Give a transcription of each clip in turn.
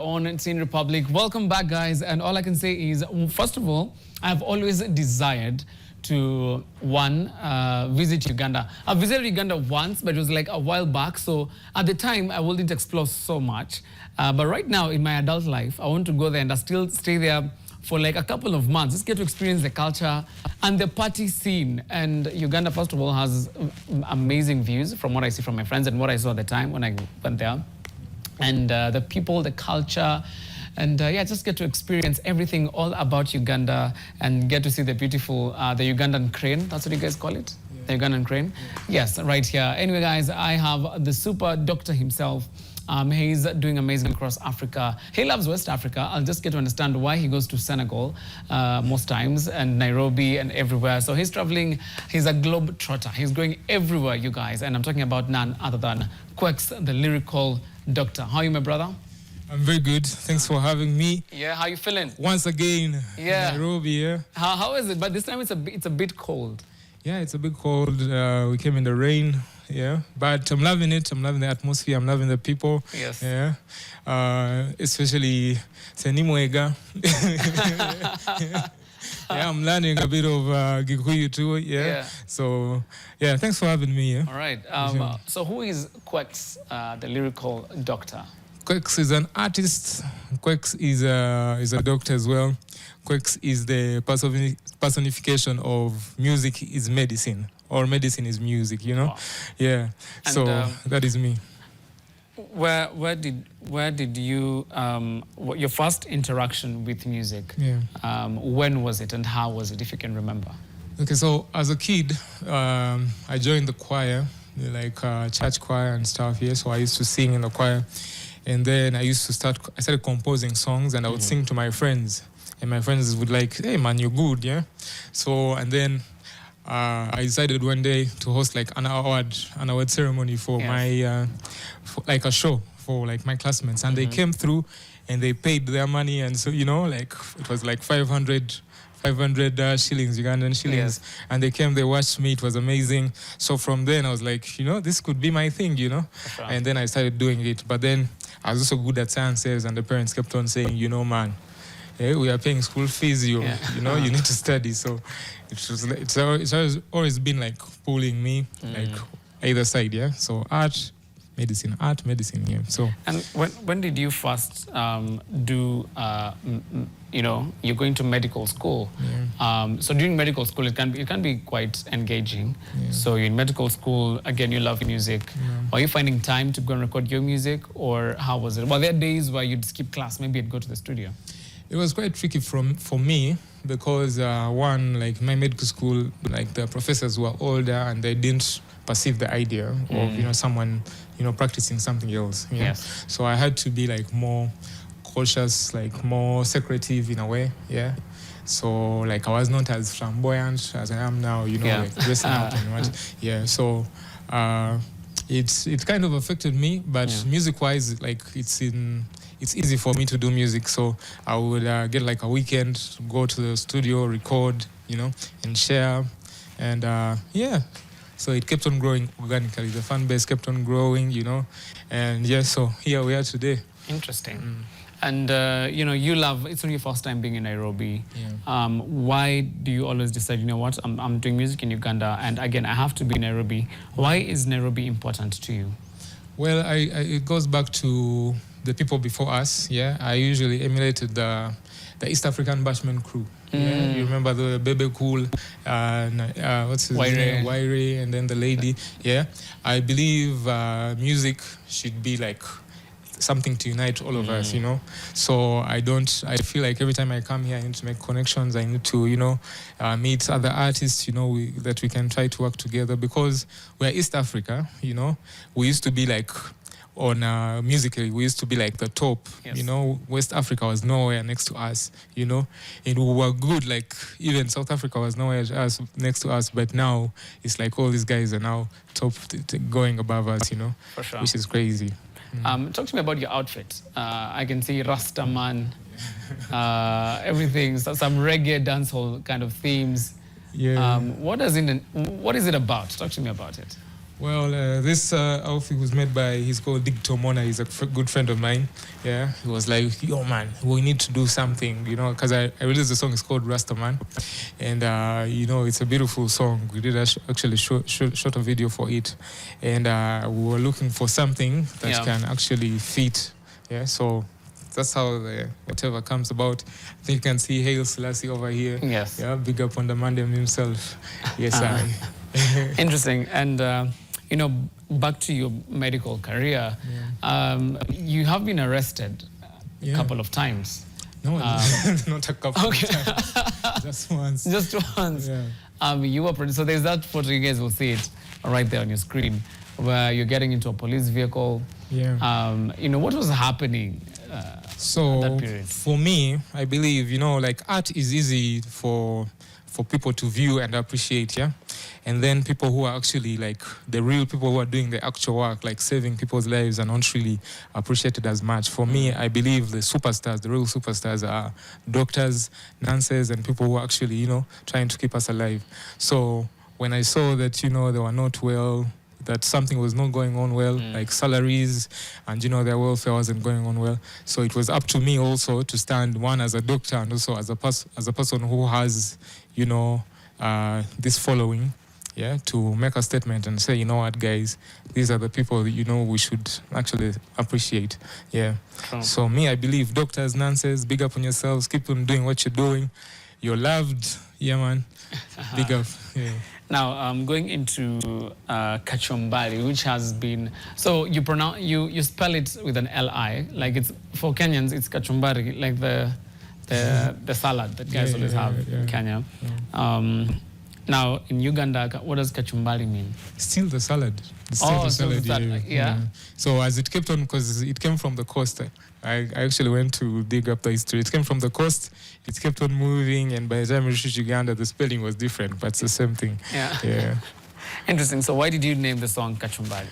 On Scene Republic. Welcome back, guys. And all I can say is, first of all, I've always desired to, visit Uganda. I visited Uganda once, but it was like a while back. So at the time, I wouldn't explore so much. But right now, in my adult life, I want to go there and I still stay there for like a couple of months. Just get to experience the culture and the party scene. And Uganda, first of all, has amazing views from what I see from my friends and what I saw at the time when I went there. And the people, the culture, and yeah, just get to experience everything all about Uganda and get to see the beautiful, the Ugandan crane. That's what you guys call it? Yeah. The Ugandan crane? Yeah. Yes, right here. Anyway, guys, I have the super doctor himself. He's doing amazing across Africa. He loves West Africa. I'll just get to understand why he goes to Senegal most times and Nairobi and everywhere. So he's traveling. He's a globe trotter. He's going everywhere, you guys. And I'm talking about none other than Quex The Lyrical Doctor. How are you, my brother? I'm very good. Thanks for having me. Yeah, how you feeling? Once again, yeah. Nairobi, yeah. How is it? But this time it's a bit cold. Yeah, it's a bit cold. We came in the rain, yeah. But I'm loving it. I'm loving the atmosphere. I'm loving the people. Yes. Yeah. Especially Senimwega. Yeah, I'm learning a bit of Gikuyu too. Yeah. So, yeah, thanks for having me. Yeah. All right. So who is Quex, the lyrical doctor? Quex is an artist. Quex is a doctor as well. Quex is the personification of music is medicine, or medicine is music, you know? Wow. Yeah. And so that is me. Where did you your first interaction with music? Yeah. When was it and how was it, if you can remember? Okay, so as a kid, I joined the choir, like church choir and stuff. Yeah, so I used to sing in the choir, and then I started composing songs, and I would sing to my friends, and my friends would like, "Hey man, you're good, yeah." So and then I decided one day to host like an award ceremony for my like a show for like my classmates, and they came through and they paid their money, and so like it was like 500 shillings, Ugandan shillings, and they came, they watched me, it was amazing. So from then I was like, this could be my thing, and then I started doing it. But then I was also good at sciences, and the parents kept on saying, man, we are paying school fees, you need to study. So it's always been like pulling me like either side, yeah. So art, medicine, yeah. So and when did you first do you're going to medical school? So during medical school it can be quite engaging. So you're in medical school, again, you love music. Are you finding time to go and record your music, or how was it? Well, there are days where you'd skip class, maybe you'd go to the studio. It was quite tricky for me because one, like my medical school, like the professors were older and they didn't perceive the idea of someone practicing something else. Yes. So I had to be like more cautious, like more secretive in a way. Yeah. So like I was not as flamboyant as I am now. Like dressing out and what. Yeah. So it kind of affected me, but music-wise, like it's easy for me to do music. So I would get like a weekend, go to the studio, record, and share. And so it kept on growing organically. The fan base kept on growing, and so here we are today. Interesting. And, you love, it's not your first time being in Nairobi. Why do you always decide, what, I'm doing music in Uganda, and again, I have to be in Nairobi. Why is Nairobi important to you? Well, it goes back to the people before us, yeah. I usually emulated the East African Bashman crew. Yeah, you remember the Bebe Cool, what's his name? Waire, and then the lady. Yeah, I believe music should be like something to unite all of us, So I feel like every time I come here, I need to make connections. I need to, meet other artists, that we can try to work together, because we're East Africa, We used to be like, on musically, we used to be like the top, West Africa was nowhere next to us, and we were good, like even South Africa was nowhere next to us, but now it's like all these guys are now top, going above us, For sure. Which is crazy. Talk to me about your outfit. I can see Rasta man, everything, some reggae dancehall kind of themes. Yeah. What is it about? Talk to me about it. Well, this outfit was made by, he's called Digital Mona. He's a good friend of mine. Yeah, he was like, yo, man, we need to do something, you know, because I released the song, it's called Rasta Man. And, you know, it's a beautiful song. We did actually shot a video for it. And we were looking for something that can actually fit. Yeah, so that's how whatever comes about. I think you can see Haile Selassie over here. Yes. Yeah, big up on the man himself. Yes, Interesting. And, you know, back to your medical career, you have been arrested a couple of times. No, not a couple of times. Just once. Just once. Yeah. You were so there's that photo, you guys will see it right there on your screen, where you're getting into a police vehicle. Yeah. You know, what was happening so at that period? For me, I believe, you know, like art is easy for people to view and appreciate, yeah? And then people who are actually like the real people who are doing the actual work, like saving people's lives, are not really appreciated as much. For me, I believe the superstars, the real superstars, are doctors, nurses, and people who are actually, you know, trying to keep us alive. So when I saw that, you know, they were not well, that something was not going on well, like salaries and, you know, their welfare wasn't going on well. So it was up to me also to stand, one, as a doctor, and also as a person who has, you know, this following, yeah, to make a statement and say, you know what, guys, these are the people, you know, we should actually appreciate. Yeah. Oh. So me, I believe doctors, nurses, big up on yourselves, keep on doing what you're doing. You're loved. Yeah, man. Big up. Yeah. Now, going into Kachumbali, which has been, so you spell it with an L-I, like it's, for Kenyans, it's Kachumbari, like the salad that guys always have in Kenya. Now, in Uganda, what does Kachumbali mean? Still the salad. Still the salad, yeah. So as it kept on, because it came from the coast, I actually went to dig up the history. It came from the coast, it kept on moving, and by the time we reached Uganda, the spelling was different, but it's the same thing. Yeah. Interesting. So why did you name the song Kachumbali?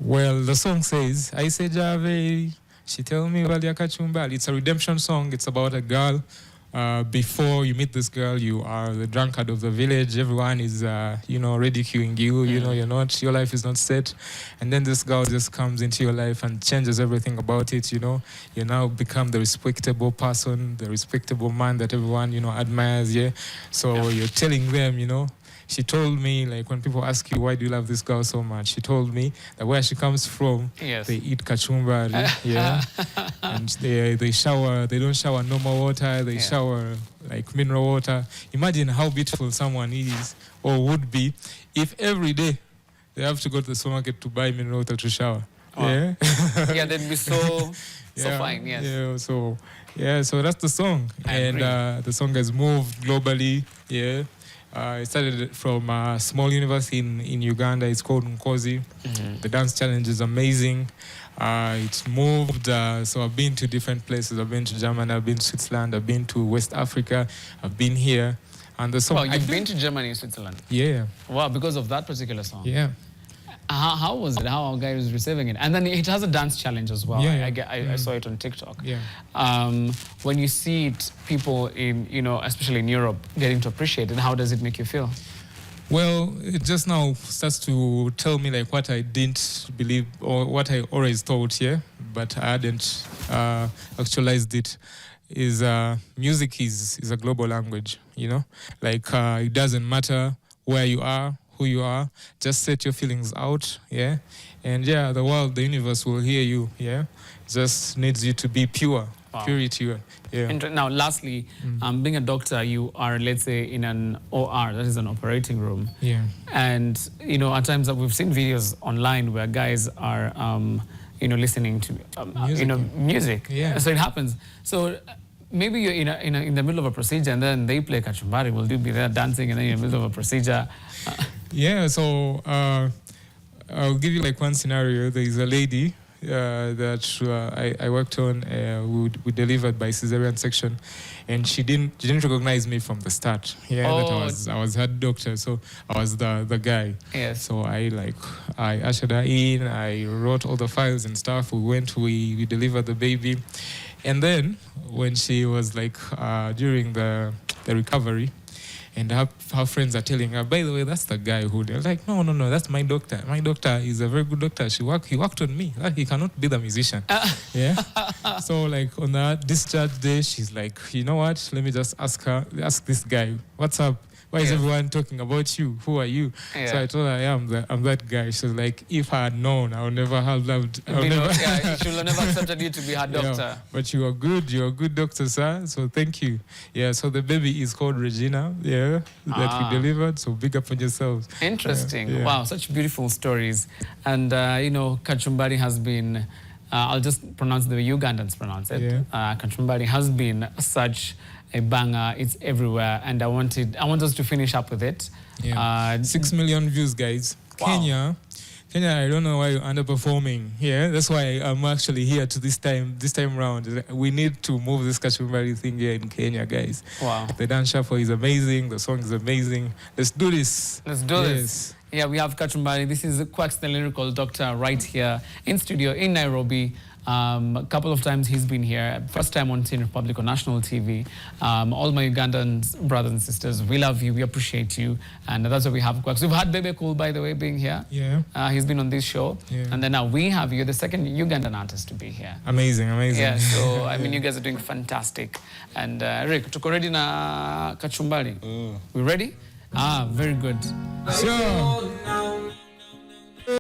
Well, the song says, I say Jave, she tell me Valia Kachumbali. It's a redemption song. It's about a girl. Before you meet this girl, you are the drunkard of the village. Everyone is, you know, ridiculing you. You know, your life is not set. And then this girl just comes into your life and changes everything about it, you know. You now become the respectable person, the respectable man that everyone, you know, admires, yeah. So you're telling them, you know. She told me, like, when people ask you, why do you love this girl so much? She told me that where she comes from, they eat kachumbari, yeah. And they shower, they don't shower normal water, they shower, like, mineral water. Imagine how beautiful someone is or would be if every day they have to go to the supermarket to buy mineral water to shower. Wow. Yeah? Yeah, they'd be so fine, yes. Yeah, so that's the song. And the song has moved globally, yeah. It started from a small university in Uganda. It's called Nkozi. The dance challenge is amazing. It's moved. So I've been to different places. I've been to Germany. I've been to Switzerland. I've been to West Africa. I've been here. And the song. Oh, you've been to Germany and Switzerland? Yeah. Wow, because of that particular song? Yeah. How was it? How our guy was receiving it? And then it has a dance challenge as well. I saw it on TikTok. Yeah. When you see it, people in, you know, especially in Europe, getting to appreciate it, how does it make you feel? Well, it just now starts to tell me like what I didn't believe or what I always thought, yeah, but I hadn't actualized it. Is music is a global language, you know? Like it doesn't matter where you are, who you are, just set your feelings out, yeah? And yeah, the world, the universe will hear you, yeah? Just needs you to be pure, purity, yeah. Now, lastly, being a doctor, you are, let's say, in an OR, that is an operating room. Yeah. And, you know, at times we've seen videos online where guys are, you know, listening to, you know, music. Yeah. So it happens. So maybe you're in the middle of a procedure and then they play Kachumbari. Will you be there dancing and then you're in the middle of a procedure? Yeah, so I'll give you like one scenario. There is a lady that I worked on. We delivered by cesarean section, and she didn't recognize me from the start. Yeah, that I was her doctor, so I was the guy. Yes. So I ushered her in. I wrote all the files and stuff. We delivered the baby, and then when she was like during the recovery. And her friends are telling her, by the way, that's the guy who, they're like, no, that's my doctor. My doctor is a very good doctor. He worked on me. Like, he cannot be the musician. Yeah. So like on that discharge day, she's like, you know what? Let me just ask this guy, what's up? Why is everyone talking about you? Who are you? Yeah. So I told her, I'm that guy. She was like, if I had known, I would never have loved. She would have never accepted you to be her doctor. Yeah, but you are good. You're a good doctor, sir. So thank you. Yeah. So the baby is called Regina. Yeah, that we delivered. So big up on yourselves. Interesting. Yeah. Wow, such beautiful stories. And Kachumbali has been. I'll just pronounce the way Ugandans pronounce it. Yeah. Kachumbali has been such a banger. It's everywhere, and I want us to finish up with it. Yeah. 6 million views, guys. Wow. Kenya, I don't know why you're underperforming. Yeah, that's why I'm actually here to this time round. We need to move this Kachumbali thing here in Kenya, guys. Wow. The dance shuffle is amazing. The song is amazing. Let's do this. Let's do this. Yeah, we have Kachumbali. This is Quex The Lyrical Doctor right here in studio in Nairobi. A couple of times he's been here. First time on Teen Republic on national TV. All my Ugandan brothers and sisters, we love you, we appreciate you. And that's why we have Quex. We've had Bebe Cool, by the way, being here. Yeah. He's been on this show. Yeah. And then now we have you, the second Ugandan artist to be here. Amazing. Yeah, so I mean, you guys are doing fantastic. And Rick, tuko ready na Kachumbali? We ready? Very good. Sure.